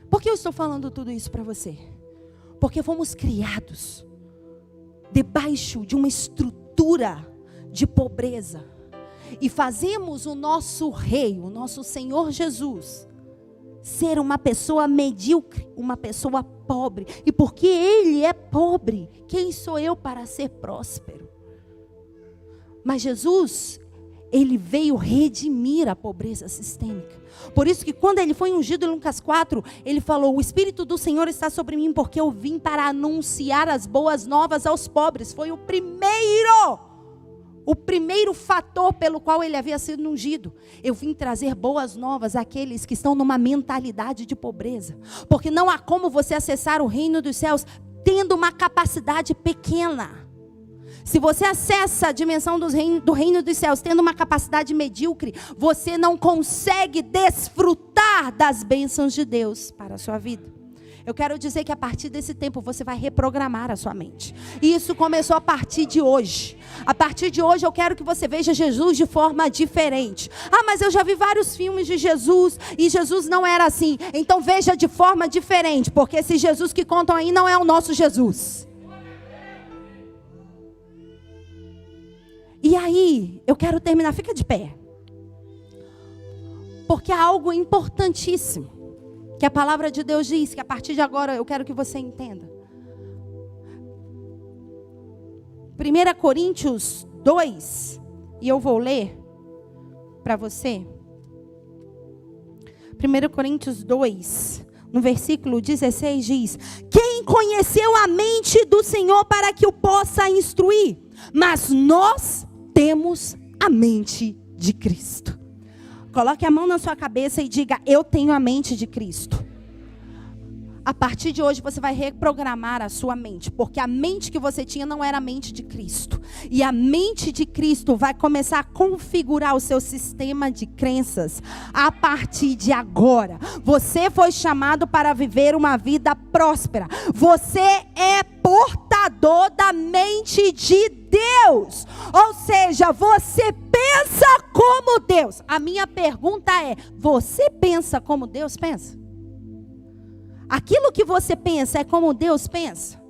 Por que eu estou falando tudo isso para você? Porque fomos criados debaixo de uma estrutura de pobreza. E fazemos o nosso rei, o nosso Senhor Jesus, ser uma pessoa medíocre, uma pessoa pobre. E porque ele é pobre, quem sou eu para ser próspero? Mas Jesus, ele veio redimir a pobreza sistêmica. Por isso que quando ele foi ungido em Lucas 4, ele falou, o Espírito do Senhor está sobre mim, porque eu vim para anunciar as boas novas aos pobres. Foi o primeiro fator pelo qual ele havia sido ungido. Eu vim trazer boas novas àqueles que estão numa mentalidade de pobreza. Porque não há como você acessar o reino dos céus tendo uma capacidade pequena. Se você acessa a dimensão do reino dos céus tendo uma capacidade medíocre, você não consegue desfrutar das bênçãos de Deus para a sua vida. Eu quero dizer que a partir desse tempo você vai reprogramar a sua mente. E isso começou a partir de hoje. A partir de hoje eu quero que você veja Jesus de forma diferente. Ah, mas eu já vi vários filmes de Jesus e Jesus não era assim. Então veja de forma diferente, porque esse Jesus que contam aí não é o nosso Jesus. E aí, eu quero terminar, fica de pé. Porque há algo importantíssimo que a palavra de Deus diz, que a partir de agora eu quero que você entenda. 1 Coríntios 2, e eu vou ler para você. 1 Coríntios 2, no versículo 16 diz: quem conheceu a mente do Senhor para que o possa instruir? Mas nós temos a mente de Cristo. Coloque a mão na sua cabeça e diga: eu tenho a mente de Cristo. A partir de hoje você vai reprogramar a sua mente, porque a mente que você tinha não era a mente de Cristo. E a mente de Cristo vai começar a configurar o seu sistema de crenças a partir de agora. Você foi chamado para viver uma vida próspera. Você é portador da mente de Deus. Ou seja, você pensa como Deus. A minha pergunta é: você pensa como Deus pensa? Aquilo que você pensa é como Deus pensa?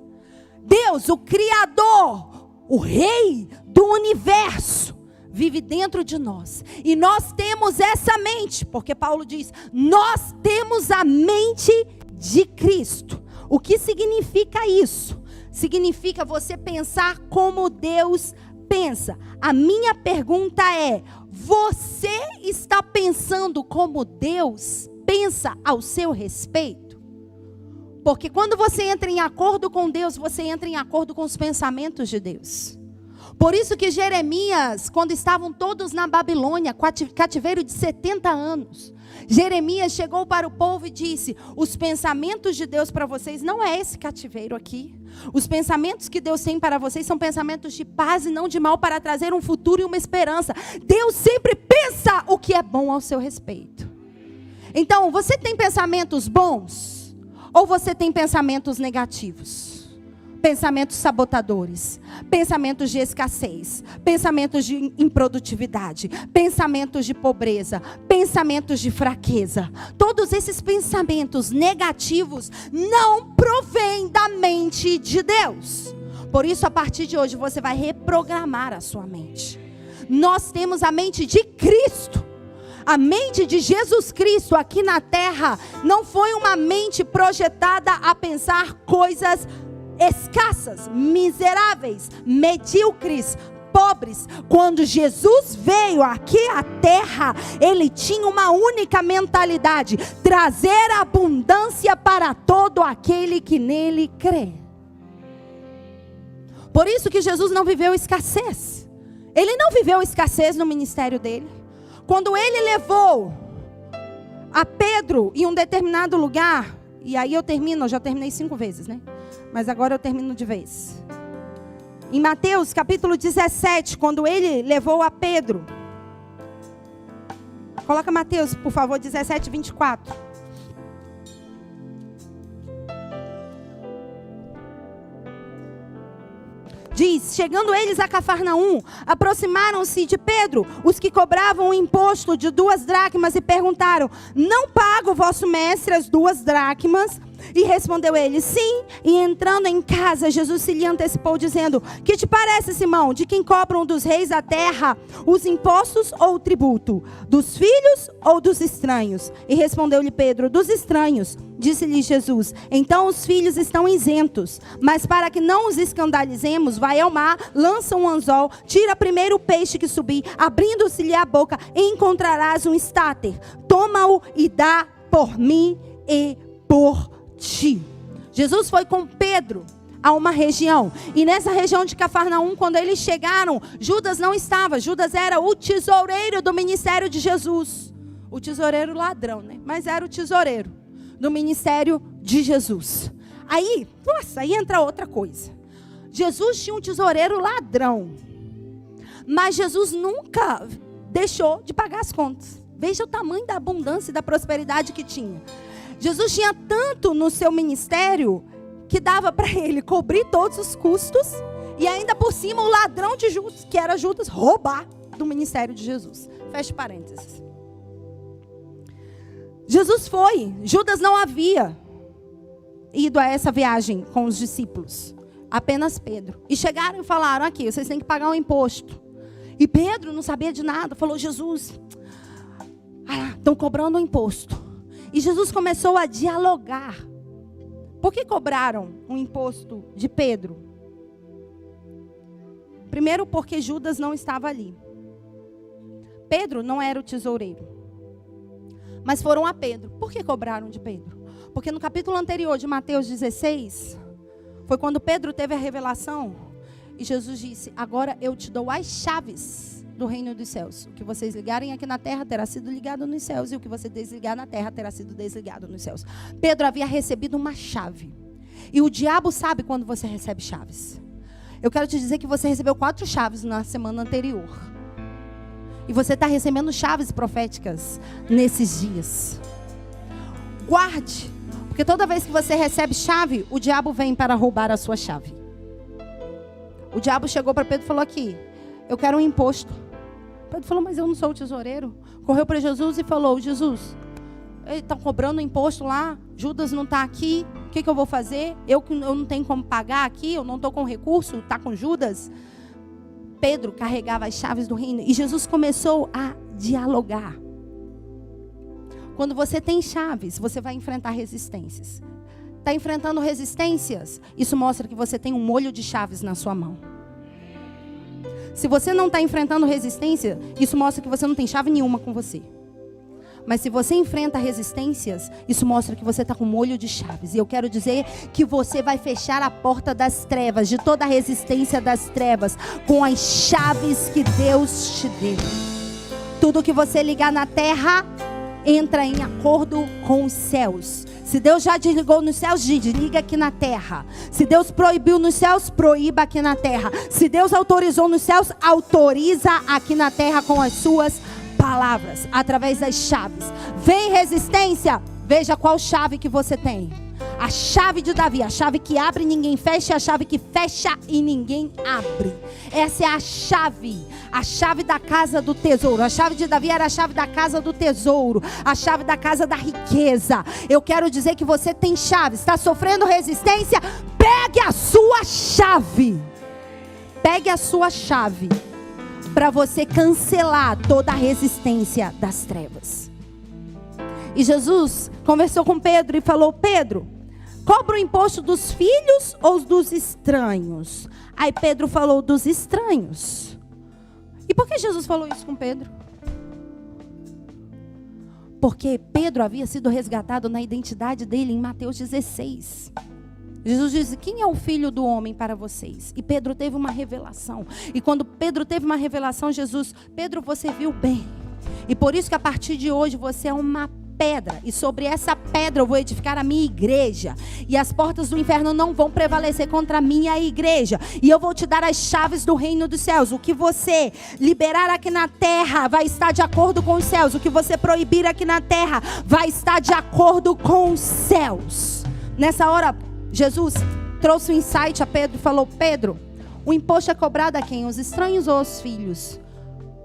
Deus, o Criador, o Rei do universo, vive dentro de nós. E nós temos essa mente, porque Paulo diz, nós temos a mente de Cristo. O que significa isso? Significa você pensar como Deus pensa. A minha pergunta é, você está pensando como Deus pensa ao seu respeito? Porque quando você entra em acordo com Deus, você entra em acordo com os pensamentos de Deus. Por isso que Jeremias, quando estavam todos na Babilônia, cativeiro de 70 anos, Jeremias chegou para o povo e disse, os pensamentos de Deus para vocês não é esse cativeiro aqui. Os pensamentos que Deus tem para vocês são pensamentos de paz e não de mal, para trazer um futuro e uma esperança. Deus sempre pensa o que é bom ao seu respeito. Então, você tem pensamentos bons? Ou você tem pensamentos negativos? Pensamentos sabotadores, pensamentos de escassez, pensamentos de improdutividade, pensamentos de pobreza, pensamentos de fraqueza. Todos esses pensamentos negativos não provêm da mente de Deus. Por isso, a partir de hoje, você vai reprogramar a sua mente. Nós temos a mente de Cristo. A mente de Jesus Cristo aqui na terra não foi uma mente projetada a pensar coisas escassas, miseráveis, medíocres, pobres. Quando Jesus veio aqui à terra, ele tinha uma única mentalidade: trazer abundância para todo aquele que nele crê. Por isso que Jesus não viveu escassez. Ele não viveu escassez no ministério dele. Quando ele levou a Pedro em um determinado lugar, e aí eu termino, eu já terminei 5 vezes, né? Mas agora eu termino de vez. Em Mateus capítulo 17, quando ele levou a Pedro. Coloca Mateus, por favor, 17, 24. Diz, chegando eles a Cafarnaum, aproximaram-se de Pedro, os que cobravam o imposto de 2 dracmas, e perguntaram, não paga o vosso mestre as 2 dracmas? E respondeu ele, sim. E entrando em casa, Jesus se lhe antecipou, dizendo, que te parece, Simão, de quem cobram dos reis da terra os impostos ou o tributo? Dos filhos ou dos estranhos? E respondeu-lhe Pedro, dos estranhos. Disse-lhe Jesus, então os filhos estão isentos, mas para que não os escandalizemos, vai ao mar, lança um anzol, tira primeiro o peixe que subir, abrindo-se-lhe a boca, encontrarás um estáter. Toma-o e dá por mim e por ti. Jesus foi com Pedro a uma região, e nessa região de Cafarnaum, quando eles chegaram, Judas não estava. Judas era o tesoureiro do ministério de Jesus, o tesoureiro ladrão, né? Mas era o tesoureiro do ministério de Jesus. Aí, nossa, aí entra outra coisa. Jesus tinha um tesoureiro ladrão, mas Jesus nunca deixou de pagar as contas. Veja o tamanho da abundância e da prosperidade que tinha. Jesus tinha tanto no seu ministério que dava para ele cobrir todos os custos e ainda por cima o ladrão de Judas, que era Judas, roubar do ministério de Jesus. Feche parênteses. Jesus foi, Judas não havia ido a essa viagem com os discípulos, apenas Pedro. E chegaram e falaram, aqui, vocês têm que pagar um imposto. E Pedro não sabia de nada, falou, Jesus, estão cobrando um imposto. E Jesus começou a dialogar. Por que cobraram um imposto de Pedro? Primeiro, porque Judas não estava ali. Pedro não era o tesoureiro. Mas foram a Pedro. Por que cobraram de Pedro? Porque no capítulo anterior de Mateus 16, foi quando Pedro teve a revelação. E Jesus disse, agora eu te dou as chaves do reino dos céus. O que vocês ligarem aqui na terra terá sido ligado nos céus, e o que você desligar na terra terá sido desligado nos céus. Pedro havia recebido uma chave. E o diabo sabe quando você recebe chaves. Eu quero te dizer que você recebeu 4 chaves na semana anterior. E você está recebendo chaves proféticas nesses dias. Guarde, porque toda vez que você recebe chave, o diabo vem para roubar a sua chave. O diabo chegou para Pedro e falou: aqui, eu quero um imposto. Pedro falou: mas eu não sou o tesoureiro. Correu para Jesus e falou: Jesus, eles estão cobrando imposto lá, Judas não está aqui, o que eu vou fazer? Eu não tenho como pagar aqui, eu não estou com recurso, está com Judas. Pedro carregava as chaves do reino e Jesus começou a dialogar. Quando você tem chaves, você vai enfrentar resistências. Está enfrentando resistências? Isso mostra que você tem um molho de chaves na sua mão. Se você não está enfrentando resistência, isso mostra que você não tem chave nenhuma com você. Mas se você enfrenta resistências, isso mostra que você está com molho de chaves. E eu quero dizer que você vai fechar a porta das trevas, de toda a resistência das trevas, com as chaves que Deus te deu. Tudo que você ligar na terra, entra em acordo com os céus. Se Deus já desligou nos céus, desliga aqui na terra. Se Deus proibiu nos céus, proíba aqui na terra. Se Deus autorizou nos céus, autoriza aqui na terra com as suas palavras, através das chaves. Vem resistência, veja qual chave que você tem. A chave de Davi, a chave que abre e ninguém fecha, a chave que fecha e ninguém abre. Essa é a chave da casa do tesouro. A chave de Davi era a chave da casa do tesouro, a chave da casa da riqueza. Eu quero dizer que você tem chave. Está sofrendo resistência? Pegue a sua chave. Pegue a sua chave para você cancelar toda a resistência das trevas. E Jesus conversou com Pedro e falou: Pedro, cobra o imposto dos filhos ou dos estranhos? Aí Pedro falou: dos estranhos. E por que Jesus falou isso com Pedro? Porque Pedro havia sido resgatado na identidade dele em Mateus 16. Jesus disse: quem é o filho do homem para vocês? E Pedro teve uma revelação. E quando Pedro teve uma revelação, Jesus: Pedro, você viu bem. E por isso que a partir de hoje você é uma pedra, e sobre essa pedra eu vou edificar a minha igreja, e as portas do inferno não vão prevalecer contra a minha igreja, e eu vou te dar as chaves do reino dos céus. O que você liberar aqui na terra vai estar de acordo com os céus, o que você proibir aqui na terra vai estar de acordo com os céus. Nessa hora Jesus trouxe um insight a Pedro e falou: Pedro, o imposto é cobrado a quem? Os estranhos ou os filhos?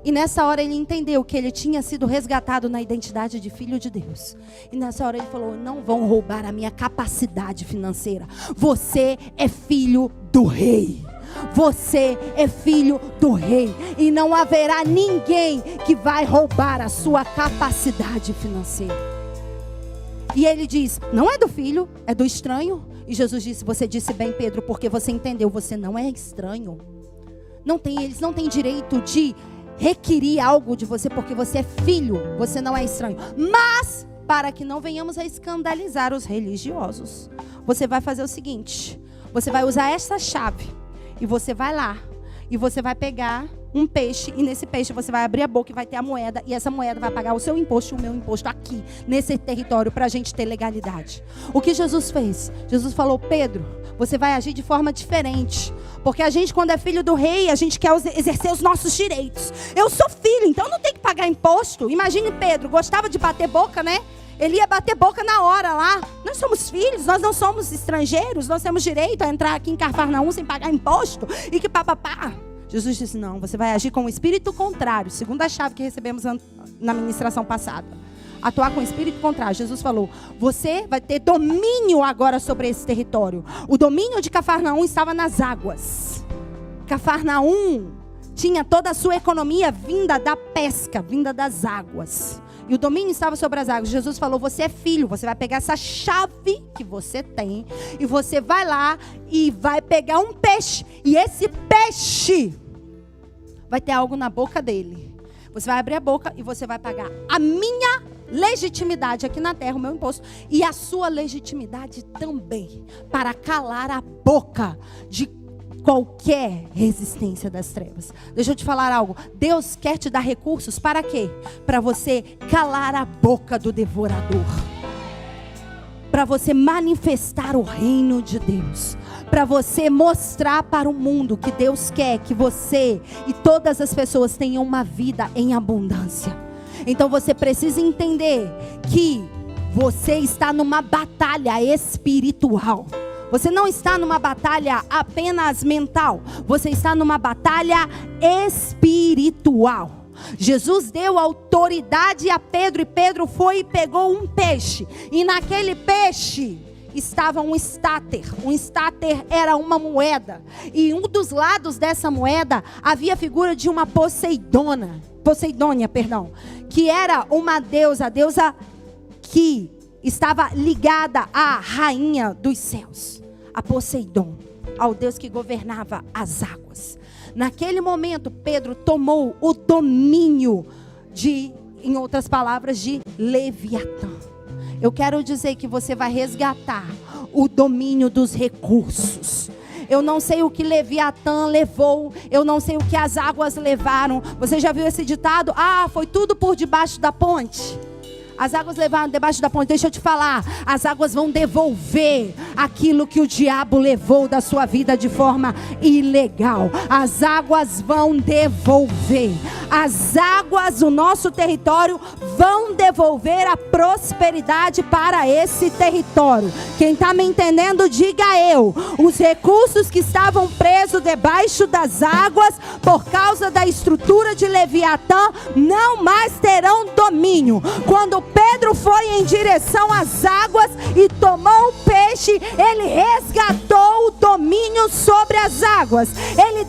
E nessa hora ele entendeu que ele tinha sido resgatado na identidade de filho de Deus. E nessa hora ele falou: não vão roubar a minha capacidade financeira. Você é filho do rei. Você é filho do rei. E não haverá ninguém que vai roubar a sua capacidade financeira. E ele diz: não é do filho, é do estranho. E Jesus disse: você disse bem, Pedro, porque você entendeu, você não é estranho. Eles não têm direito de requerir algo de você, porque você é filho, você não é estranho. Mas, para que não venhamos a escandalizar os religiosos, você vai fazer o seguinte: você vai usar essa chave, e você vai lá, e você vai pegar um peixe, e nesse peixe você vai abrir a boca e vai ter a moeda, e essa moeda vai pagar o seu imposto e o meu imposto aqui, nesse território, para a gente ter legalidade. O que Jesus fez? Jesus falou: Pedro, você vai agir de forma diferente, porque a gente, quando é filho do rei, a gente quer exercer os nossos direitos. Eu sou filho, então não tem que pagar imposto. Imagine Pedro, gostava de bater boca, né? Ele ia bater boca na hora lá. Nós somos filhos, nós não somos estrangeiros, nós temos direito a entrar aqui em Cafarnaum sem pagar imposto, e que papapá. Jesus disse: não, você vai agir com o espírito contrário. Segunda chave que recebemos na ministração passada. Atuar com o espírito contrário. Jesus falou: você vai ter domínio agora sobre esse território. O domínio de Cafarnaum estava nas águas. Cafarnaum tinha toda a sua economia vinda da pesca, vinda das águas. E o domínio estava sobre as águas. Jesus falou: você é filho, você vai pegar essa chave que você tem, e você vai lá e vai pegar um peixe. E esse peixe vai ter algo na boca dele. Você vai abrir a boca e você vai pagar a minha legitimidade aqui na terra, o meu imposto, e a sua legitimidade também, para calar a boca de qualquer resistência das trevas. Deixa eu te falar algo. Deus quer te dar recursos para quê? Para você calar a boca do devorador. Para você manifestar o reino de Deus. Para você mostrar para o mundo que Deus quer que você e todas as pessoas tenham uma vida em abundância. Então você precisa entender que você está numa batalha espiritual. Você não está numa batalha apenas mental. Você está numa batalha espiritual. Jesus deu autoridade a Pedro. E Pedro foi e pegou um peixe. E naquele peixe estava um estáter. Um estáter era uma moeda. E um dos lados dessa moeda havia a figura de uma Poseidônia, que era uma deusa. A deusa que estava ligada à rainha dos céus, a Poseidon, ao Deus que governava as águas. Naquele momento, Pedro tomou o domínio em outras palavras, de Leviatã. Eu quero dizer que você vai resgatar o domínio dos recursos. Eu não sei o que Leviatã levou, eu não sei o que as águas levaram. Você já viu esse ditado? Foi tudo por debaixo da ponte. As águas levaram debaixo da ponte. Deixa eu te falar, as águas vão devolver aquilo que o diabo levou da sua vida de forma ilegal. As águas vão devolver. As águas do nosso território vão devolver a prosperidade para esse território. Quem está me entendendo, diga eu. Os recursos que estavam presos debaixo das águas, por causa da estrutura de Leviatã, não mais terão domínio. Quando Pedro foi em direção às águas e tomou o peixe, ele resgatou o domínio sobre as águas. Ele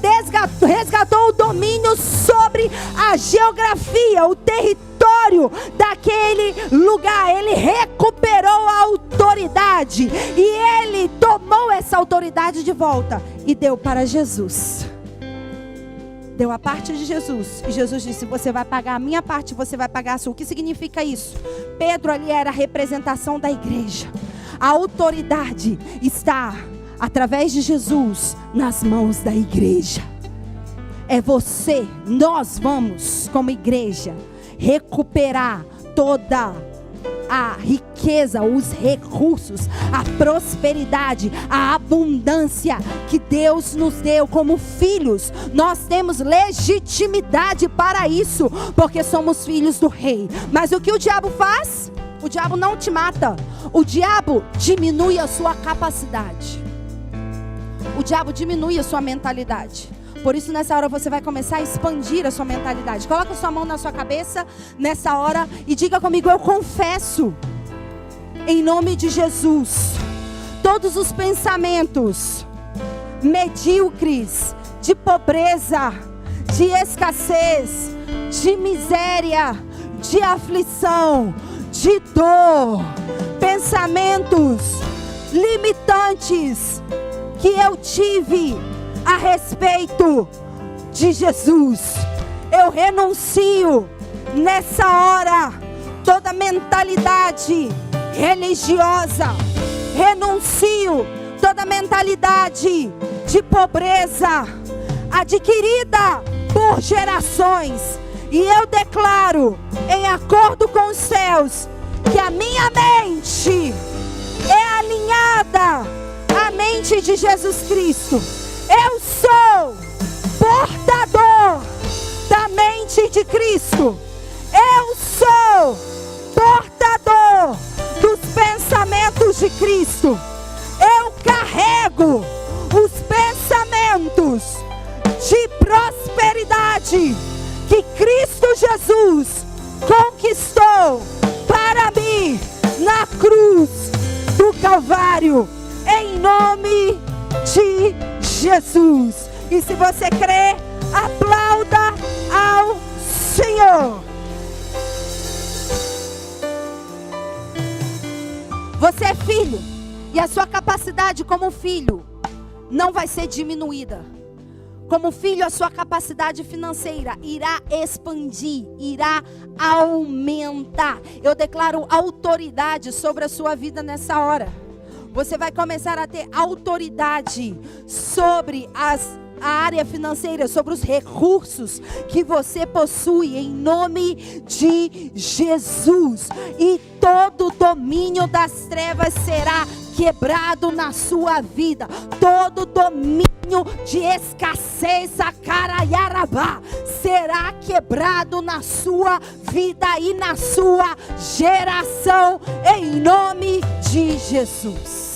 resgatou o domínio sobre a geografia, o território daquele lugar. Ele recuperou a autoridade e ele tomou essa autoridade de volta e deu para Jesus. Deu a parte de Jesus. E Jesus disse: você vai pagar a minha parte, você vai pagar a sua. O que significa isso? Pedro ali era a representação da igreja. A autoridade está, através de Jesus, nas mãos da igreja. É você, nós vamos, como igreja, recuperar toda a riqueza, os recursos, a prosperidade, a abundância que Deus nos deu como filhos. Nós temos legitimidade para isso, porque somos filhos do rei. Mas o que o diabo faz? O diabo não te mata. O diabo diminui a sua capacidade. O diabo diminui a sua mentalidade. Por isso nessa hora você vai começar a expandir a sua mentalidade. Coloca sua mão na sua cabeça nessa hora e diga comigo: eu confesso, em nome de Jesus, todos os pensamentos medíocres, de pobreza, de escassez, de miséria, de aflição, de dor, pensamentos limitantes que eu tive a respeito de Jesus. Eu renuncio nessa hora toda mentalidade religiosa. Renuncio toda mentalidade de pobreza adquirida por gerações. E eu declaro, em acordo com os céus, que a minha mente é alinhada à mente de Jesus Cristo. Eu sou portador da mente de Cristo. Eu sou portador dos pensamentos de Cristo. Eu carrego os pensamentos de prosperidade que Cristo Jesus conquistou para mim na cruz do Calvário, em nome de Jesus. E se você crê, aplauda ao Senhor. Você é filho, e a sua capacidade como filho não vai ser diminuída. Como filho, a sua capacidade financeira irá expandir, irá aumentar. Eu declaro autoridade sobre a sua vida nessa hora. Você vai começar a ter autoridade sobre a área financeira, sobre os recursos que você possui, em nome de Jesus. E todo domínio das trevas será quebrado na sua vida. Todo domínio de escassez, acaraiarabá, será quebrado na sua vida e na sua geração, em nome de Jesus.